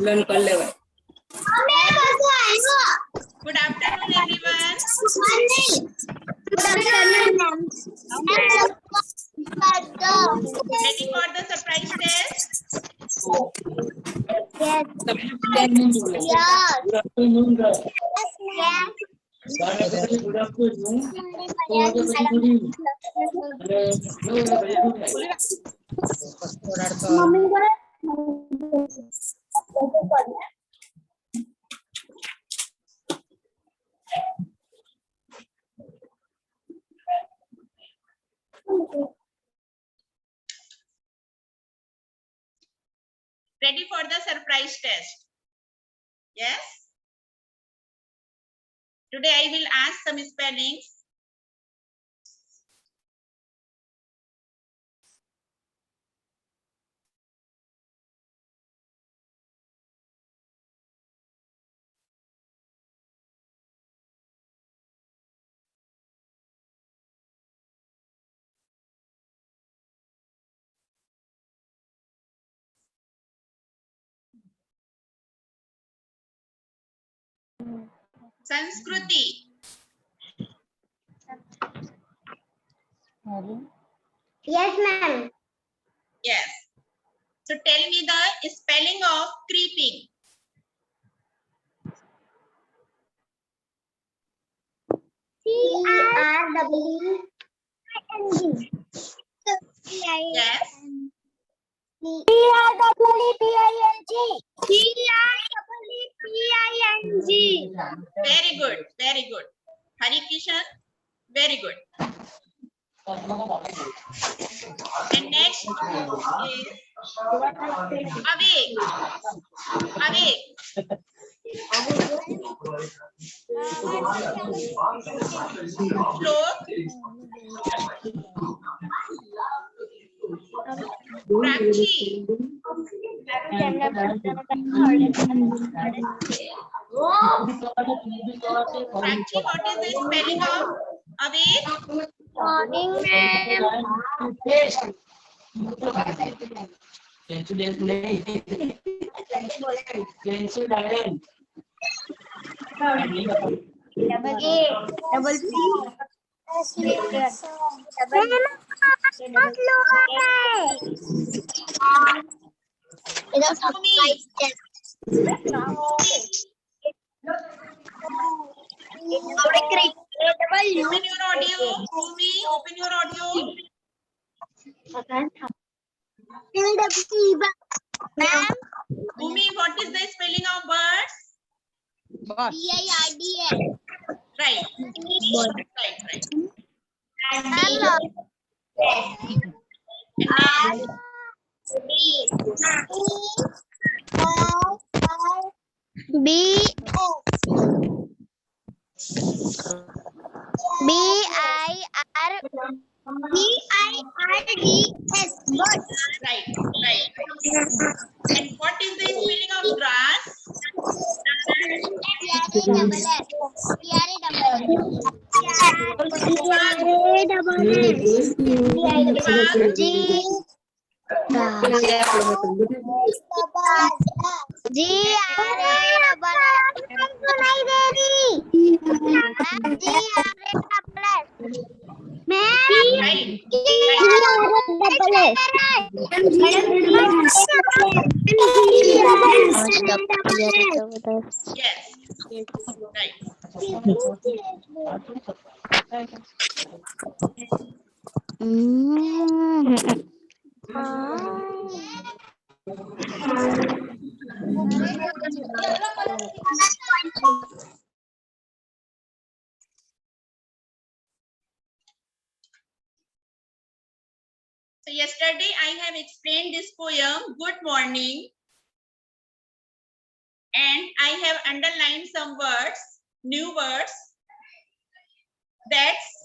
Learn कर ले भाई। Good afternoon, everyone. Good afternoon, ma'am. Ready for the surprise test? Yes. Good afternoon, guys. Yes. Good afternoon. Mummy को Ready for the surprise test? Yes. Today I will ask some spellings. Sanskruti. Yes, ma'am. Yes. So tell me the spelling of creeping. CREEPING. Yes. CREEPING. Very good. Very good. Hari Kishan. Very good. And next is awake. Awake. Shlok. Prakshi. Prakshi, what is the spelling of awake? Morning, ma'am. Double P. Open your audio. Bhumi, open your audio. Ma'am, Bhumi, what is the spelling of birds? BIRDS. Right. Right, right. And next, BIRDS. right, right. And what is the spelling of grass? Right. Yes. Right. So yesterday I have explained this poem, Good Morning, and I have underlined some words, new words. That's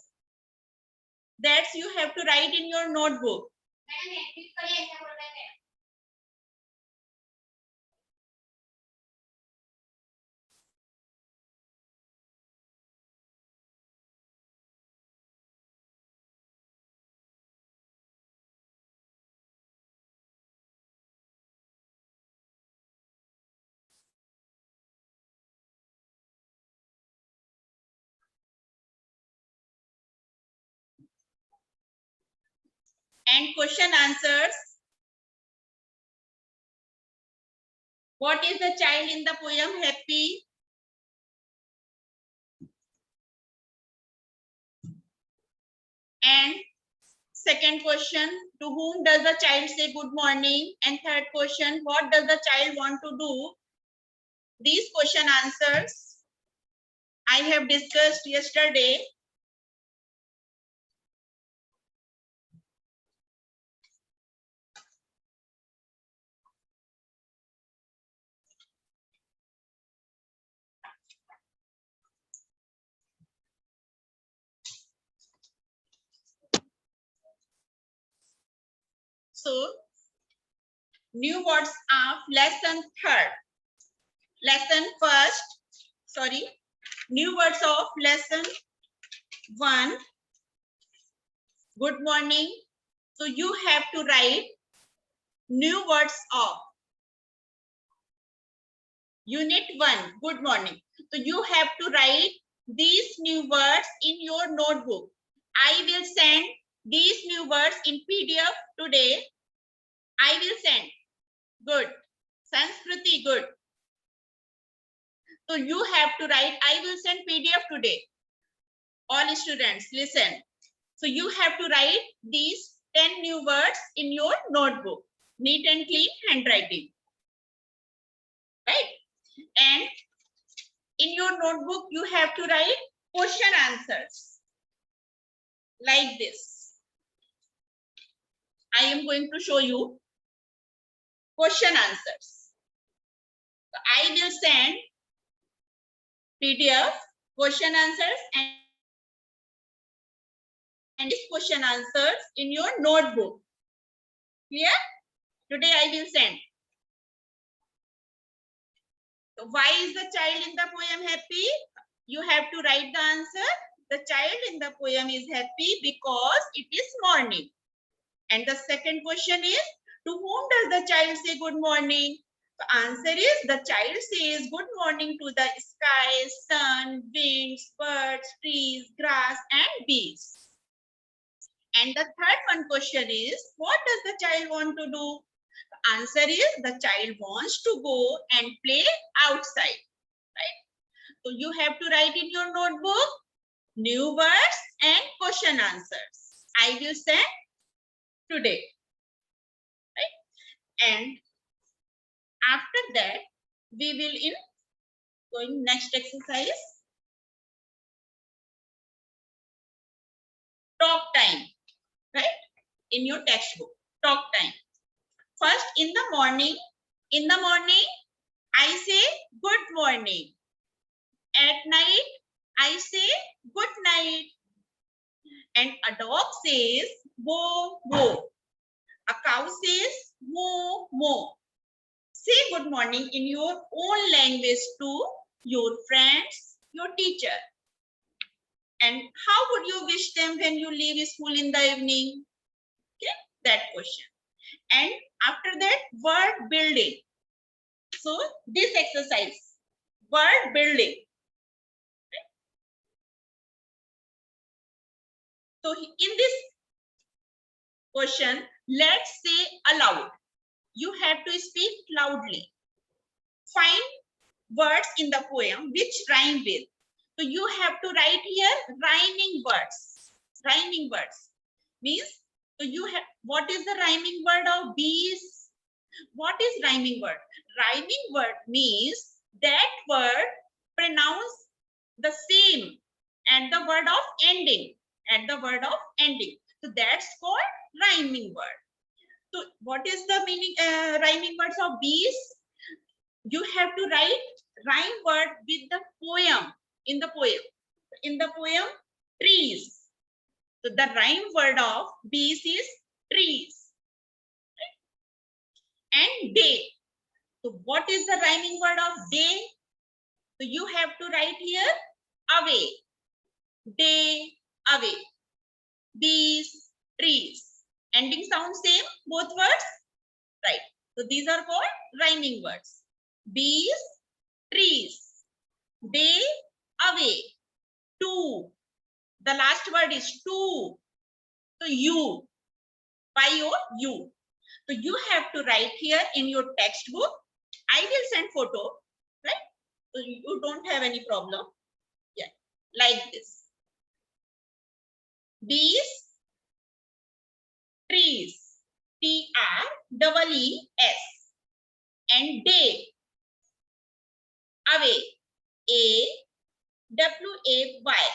you have to write in your notebook. And question answers. What is the child in the poem happy? And second question, to whom does the child say good morning? And third question, what does the child want to do? These question answers I have discussed yesterday. So, new words of lesson third. Lesson first, sorry, new words of lesson 1, good morning. So you have to write new words of unit 1, good morning. So you have to write these new words in your notebook. I will send these new words in PDF today. I will send. Good. Sanskriti, good. So you have to write, I will send PDF today. All students, listen. So you have to write these 10 new words in your notebook. Neat and clean handwriting. Right? And in your notebook, you have to write question answers. Like this. I am going to show you question answers. So I will send PDF, question answers, and these question answers in your notebook. Clear? Today I will send. So why is the child in the poem happy? You have to write the answer. The child in the poem is happy because it is morning. And the second question is, to whom does the child say good morning? The answer is, the child says good morning to the sky, sun, winds, birds, trees, grass, and bees. And the third one question is, what does the child want to do? The answer is, the child wants to go and play outside. Right? So you have to write in your notebook new words and question answers. I will send today. Right? And after that, we will going next exercise. Talk time. Right? In your textbook. Talk time. First, in the morning, I say good morning. At night, I say good night. And a dog says wo, wo. A cow says moo, moo. Say good morning in your own language to your friends, your teacher. And how would you wish them when you leave school in the evening? Okay, that question. And after that, word building. So this exercise, word building. So in this question, let's say aloud. You have to speak loudly. Find words in the poem which rhyme with. So you have to write here rhyming words. Rhyming words means, so you have, what is the rhyming word of bees? What is rhyming word? Rhyming word means that word pronounce the same at the word of ending. At the word of ending. So that's called rhyming word. So what is the meaning rhyming words of bees? You have to write rhyme word with the poem. In the poem. In the poem, trees. So the rhyme word of bees is trees. And day. So what is the rhyming word of day? So you have to write here away. Day, away. Bees, trees. Ending sound same, both words? Right. So these are called rhyming words. Bees, trees. Day, away. To. The last word is to. So you. YOU. So you have to write here in your textbook. I will send photo, right? So you don't have any problem. Yeah, like this. Bees, trees, TREES, and day, away, AWAY,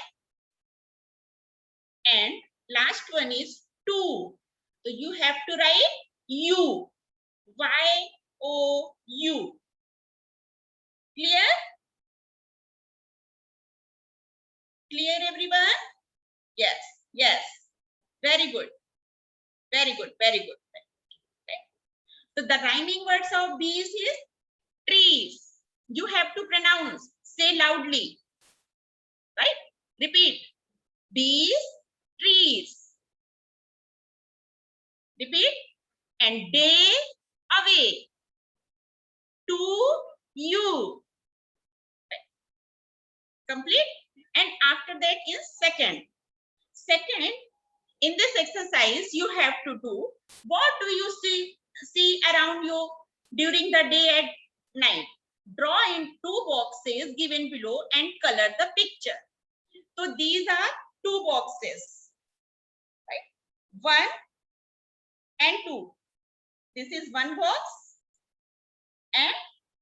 and last one is to. So you have to write U, YOU. Clear? Clear, everyone? Yes, yes. Very good. Very good, very good. So the rhyming words of bees is trees. You have to pronounce, say loudly, right? Repeat. Bees, trees. Repeat. And day, away. To you. Complete. And after that is second. Second, in this exercise, you have to do, what do you see around you during the day and night? Draw in 2 boxes given below and color the picture. So these are 2 boxes, right? 1 and 2. This is 1 box and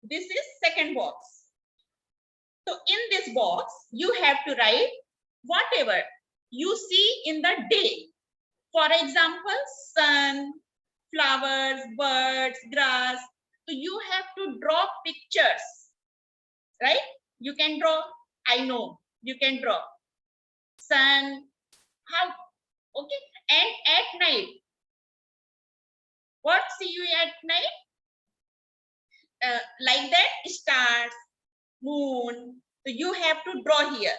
this is second box. So in this box, you have to write whatever you see in the day. For example, sun, flowers, birds, grass. So you have to draw pictures, right? You can draw, I know, you can draw sun, how, okay? And at night, what see you at night? Like that, stars, moon. So you have to draw here,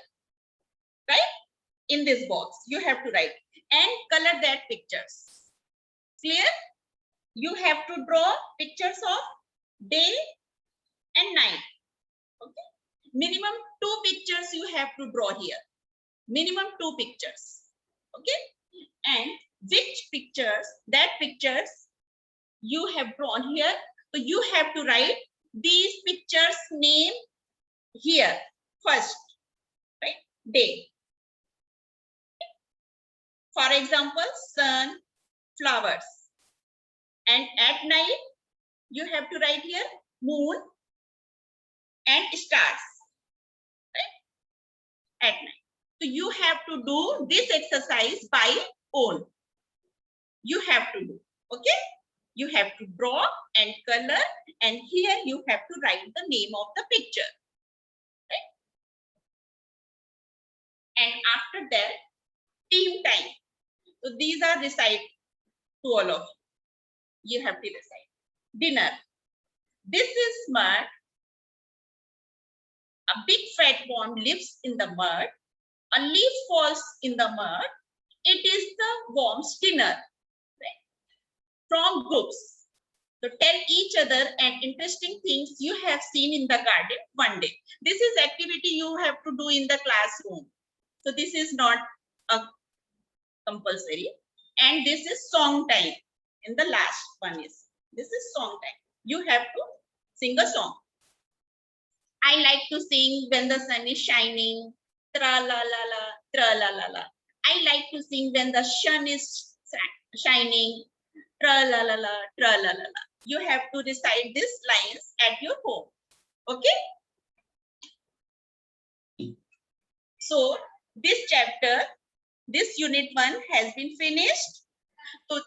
right? In this box, you have to write and color that pictures. Clear? You have to draw pictures of day and night. Okay. Minimum 2 pictures you have to draw here. Minimum 2 pictures. Okay. And which pictures, that pictures you have drawn here. So you have to write these pictures name here first, right? Day. For example, sun, flowers. And at night, you have to write here moon and stars, right? At night. So you have to do this exercise by own. You have to do, okay? You have to draw and color, and here you have to write the name of the picture, right? And after that, team time. So these are recite to all of you. You have to recite. Dinner. This is mud. A big fat worm lives in the mud. A leaf falls in the mud. It is the worm's dinner. Right? From groups. So tell each other and interesting things you have seen in the garden one day. This is activity you have to do in the classroom. So this is not a compulsory. And this is song time. In the last one is, this is song time. You have to sing a song. I like to sing when the sun is shining. Tra la la la, tra la la la. I like to sing when the sun is shining. Tra la la la, tra la la la. You have to recite these lines at your home. Okay? So this chapter, this unit 1 has been finished. So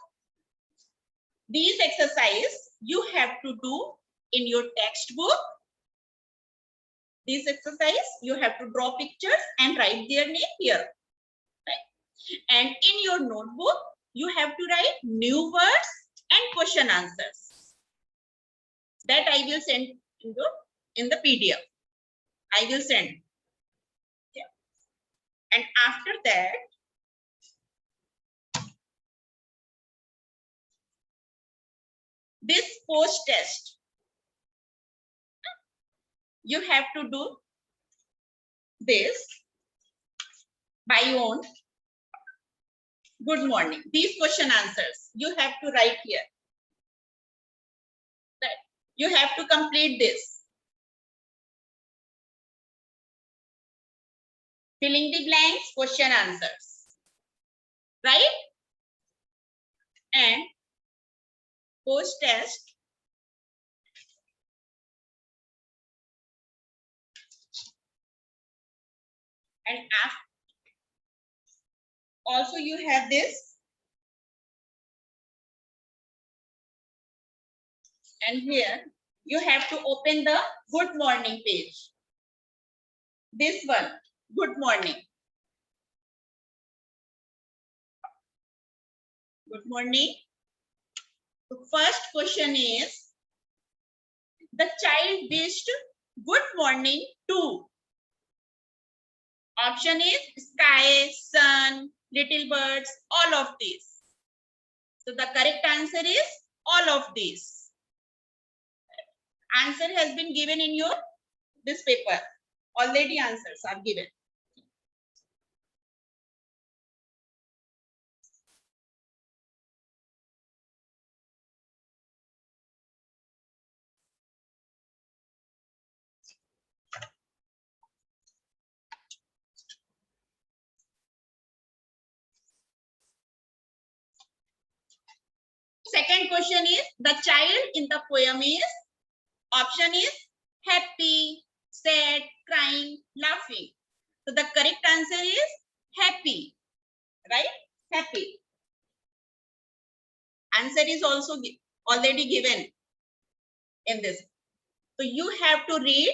these exercises you have to do in your textbook. This exercise, you have to draw pictures and write their name here. Right? And in your notebook, you have to write new words and question answers. That I will send in the PDF. I will send. Yeah. And after that, this post test, you have to do this by own. good morning. These question answers you have to write here. Right. You have to complete this. Filling the blanks, question answers. Right? And post test. And after, also you have this. And here you have to open the good morning page. This one, good morning. Good morning. The first question is, the child wished good morning to. Option is sky, sun, little birds, all of these. So the correct answer is all of these. Answer has been given in your this paper. Already answers are given. Second question is, the child in the poem is, option is happy, sad, crying, laughing. So the correct answer is happy, right? Happy. Answer is also already given in this. So you have to read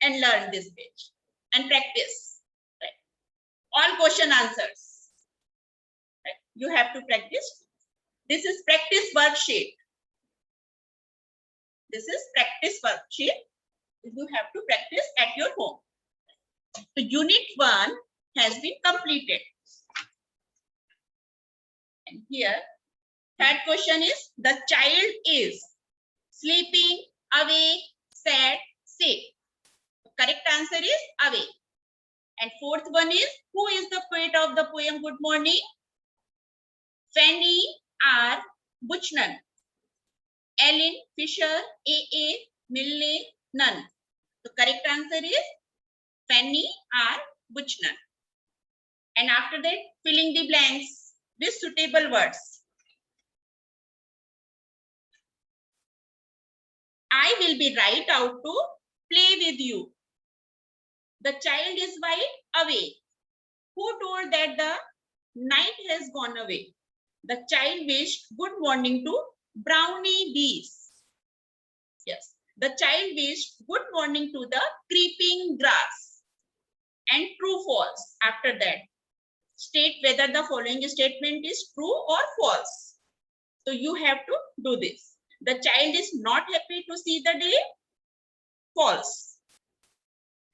and learn this page and practice. Right? All question answers. Right? You have to practice. This is practice worksheet. This is practice worksheet. You have to practice at your home. So unit 1 has been completed. And here, third question is, the child is sleeping, awake, sad, sick. The correct answer is awake. And fourth one is, who is the poet of the poem Good Morning? Fanny R. Buchanan. Ellen Fisher, A.A. Milne, Nunn. The correct answer is Fanny R. Buchanan. And after that, filling the blanks with suitable words. I will be right out to play with you. The child is wide awake. Who told that the night has gone away? The child wished good morning to brownie bees. Yes, the child wished good morning to the creeping grass. And true, false. After that, state whether the following statement is true or false. So you have to do this. The child is not happy to see the day. False.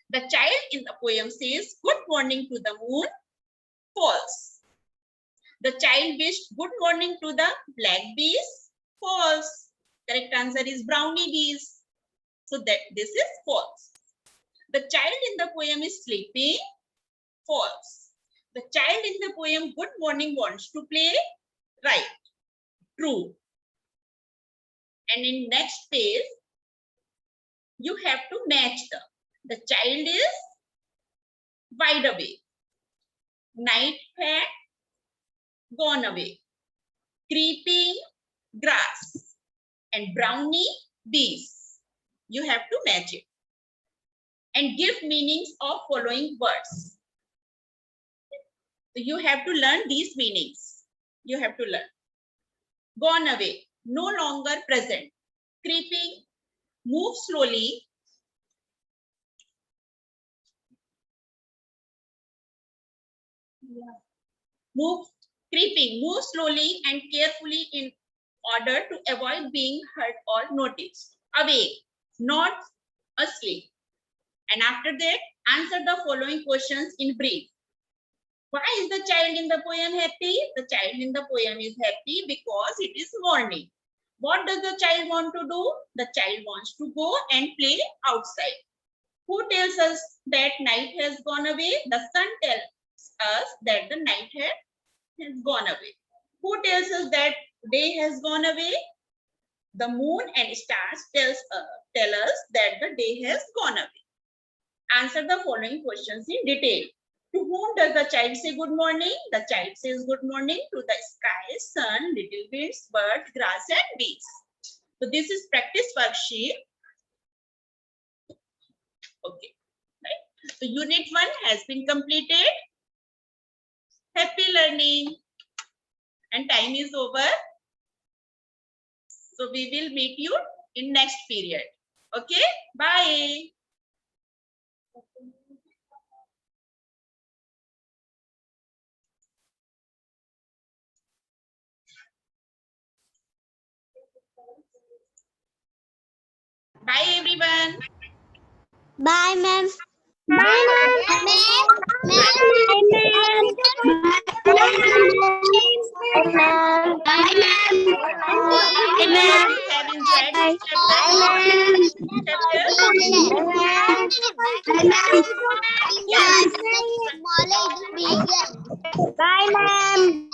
The child in the poem says good morning to the moon. False. The child wished good morning to the black bees. False. Correct answer is brownie bees. So that this is false. The child in the poem is sleeping. False. The child in the poem Good Morning wants to play. Right. True. And in next page, you have to match the child is wide awake. Night had gone away. Creeping grass and brownie bees. You have to match it. And give meanings of following words. So you have to learn these meanings. You have to learn. Gone away, no longer present. Creeping, move slowly. Creeping, move slowly and carefully in order to avoid being hurt or noticed. Awake, not asleep. And after that, answer the following questions in brief. Why is the child in the poem happy? The child in the poem is happy because it is morning. What does the child want to do? The child wants to go and play outside. Who tells us that night has gone away? The sun tells us that the night had has gone away. Who tells us that day has gone away? The moon and stars tell us that the day has gone away. Answer the following questions in detail. To whom does the child say good morning? The child says good morning to the sky, sun, little bees, birds, grass and bees. So this is practice worksheet. Okay, right. So unit 1 has been completed. Happy learning. And time is over. So we will meet you in next period. Okay, bye. Bye everyone. Bye, ma'am. Bye, ma'am. Bye, ma'am. I hope you have enjoyed this chapter. Bye, ma'am.